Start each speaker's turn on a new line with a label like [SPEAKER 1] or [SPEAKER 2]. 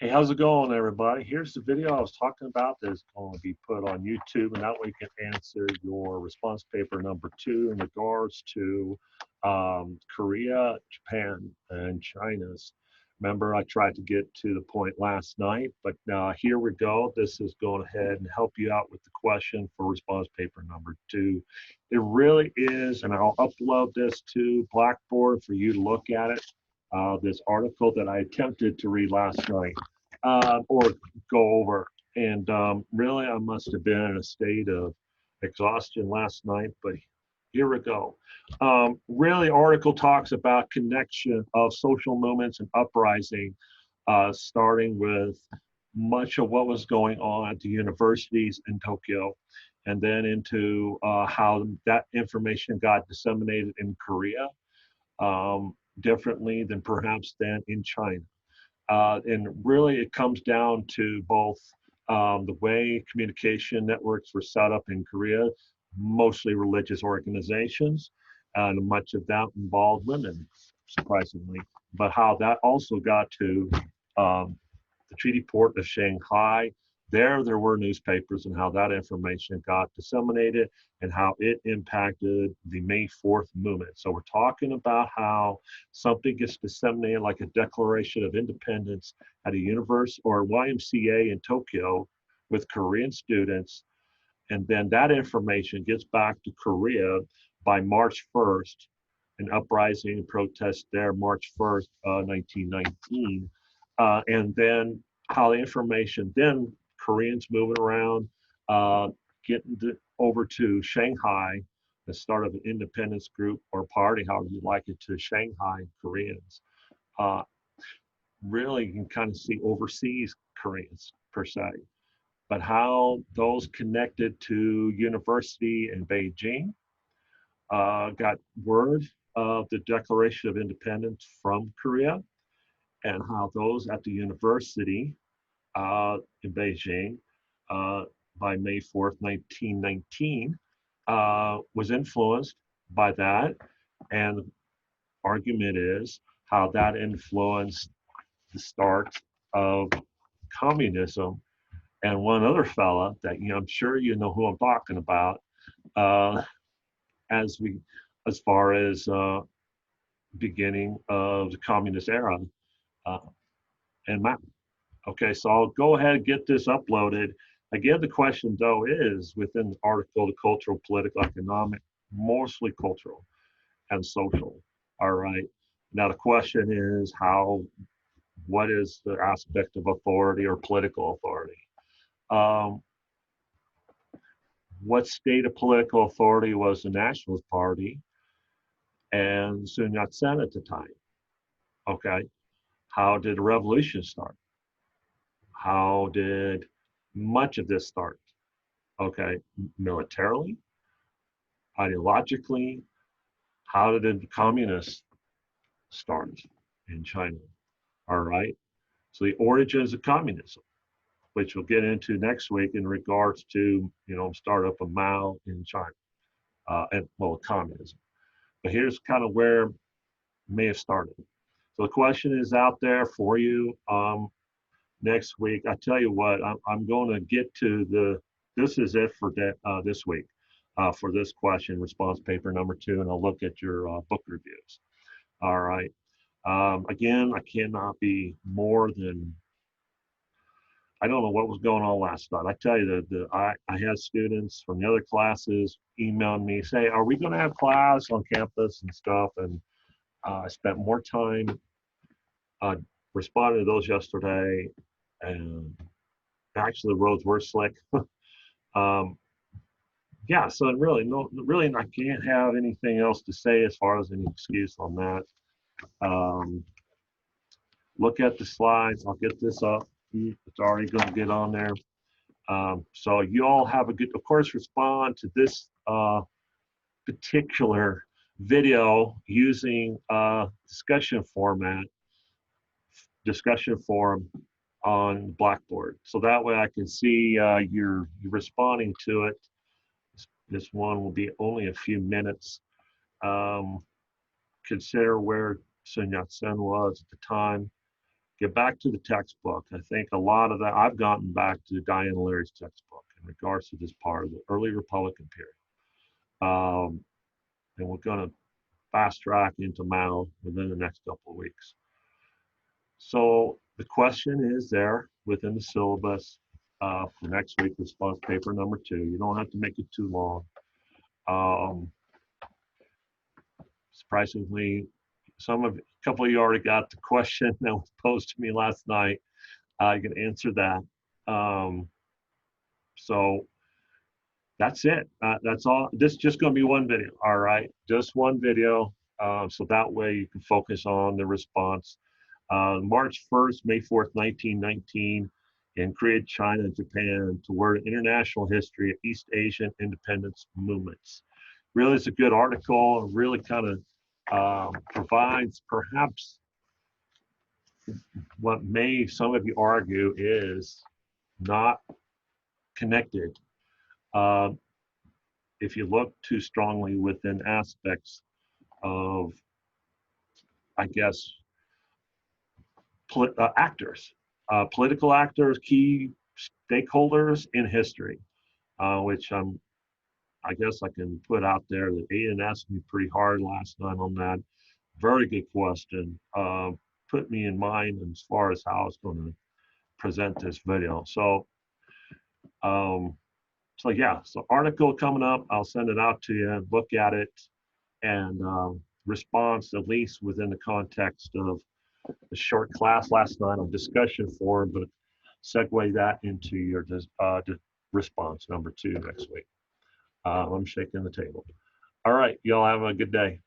[SPEAKER 1] Hey, how's it going, everybody? Here's the video I was talking about that's going to be put on YouTube, and that way you can answer your response paper number 2 in regards to Korea, Japan, and China's. Remember, I tried to get to the point last night, but here we go. This is going ahead and help you out with the question for response paper number 2. It really is, and I'll upload this to Blackboard for you to look at it. This article that I attempted to read last night or go over. And really, I must have been in a state of exhaustion last night, but here we go. Really, article talks about connection of social movements and uprising, starting with much of what was going on at the universities in Tokyo, and then into how that information got disseminated in Korea differently than perhaps than in China. And really, it comes down to both the way communication networks were set up in Korea, mostly religious organizations, and much of that involved women, surprisingly, but how that also got to the Treaty Port of Shanghai. There were newspapers and how that information got disseminated and how it impacted the May 4th movement. So we're talking about how something gets disseminated like a Declaration of Independence at a university or YMCA in Tokyo with Korean students, and then that information gets back to Korea by March 1st, an uprising and protest there, March 1st, 1919. And then how the information, then Koreans moving around, getting over to Shanghai, the start of an independence group or party, however you like it, to Shanghai Koreans. Uh, Really, you can kind of see overseas Koreans per se, but how those connected to university in Beijing got word of the Declaration of Independence from Korea, and how those at the university in Beijing uh, by May 4th, 1919, was influenced by that. And the argument is how that influenced the start of communism. And one other fella that I'm sure you know who I'm talking about, uh, as we, as far as beginning of the communist era, uh, and Mao. Okay, so I'll go ahead and get this uploaded. Again, the question though is within the article, the cultural, political, economic, mostly cultural and social. All right. Now the question is what is the aspect of authority or political authority? Um, what state of political authority was the Nationalist Party and Sun Yat-sen at the time? Okay. How did the revolution start? How did much of this start? Okay, militarily, ideologically, how did the communists start in China? All right, so the origins of communism, which we'll get into next week in regards to startup of Mao in China, and well, communism. But here's kind of where it may have started. So the question is out there for you next week. I tell you what, I'm going to get to the. This is it for this week. For this question, response paper number 2, and I'll look at your book reviews. All right. Again, I cannot be more than, I don't know what was going on last night. I tell you, I had students from the other classes emailing me, say, are we going to have class on campus and stuff? And I spent more time uh, responding to those yesterday, and actually the roads were slick. um, yeah, so really, no, really, I can't have anything else to say as far as any excuse on that. Um, Look at the slides. I'll get this up. It's already going to get on there. So you all have a good, of course, respond to this particular video using discussion format, discussion forum on Blackboard. So that way I can see you're responding to it. This one will be only a few minutes. Um, Consider where Sun Yat-sen was at the time. get back to the textbook. I think a lot of that, I've gotten back to Diane Larry's textbook in regards to this part of the early Republican period. And we're going to fast track into Mao within the next couple of weeks. So the question is there within the syllabus for next week, response paper number 2. You don't have to make it too long. Surprisingly, a couple of you already got the question that was posed to me last night. You can answer that. So that's it. That's all. This is just going to be one video. All right, just one video. So that way you can focus on the response. March 1st, May 4th, 1919, in Korea, China, and Japan, toward international history of East Asian independence movements. Really, it's a good article. It really kind of provides perhaps what some of you argue is not connected. If you look too strongly within aspects of, I guess, actors, political actors, key stakeholders in history, which I guess I can put out there that Aiden asked me pretty hard last night on that. Very good question. Put me in mind as far as how I was going to present this video. So, yeah, so article coming up. I'll send it out to you. Look at it and response, at least within the context of the short class last night on discussion forum, but segue that into your response number 2 next week. I'm shaking the table. All right, y'all have a good day.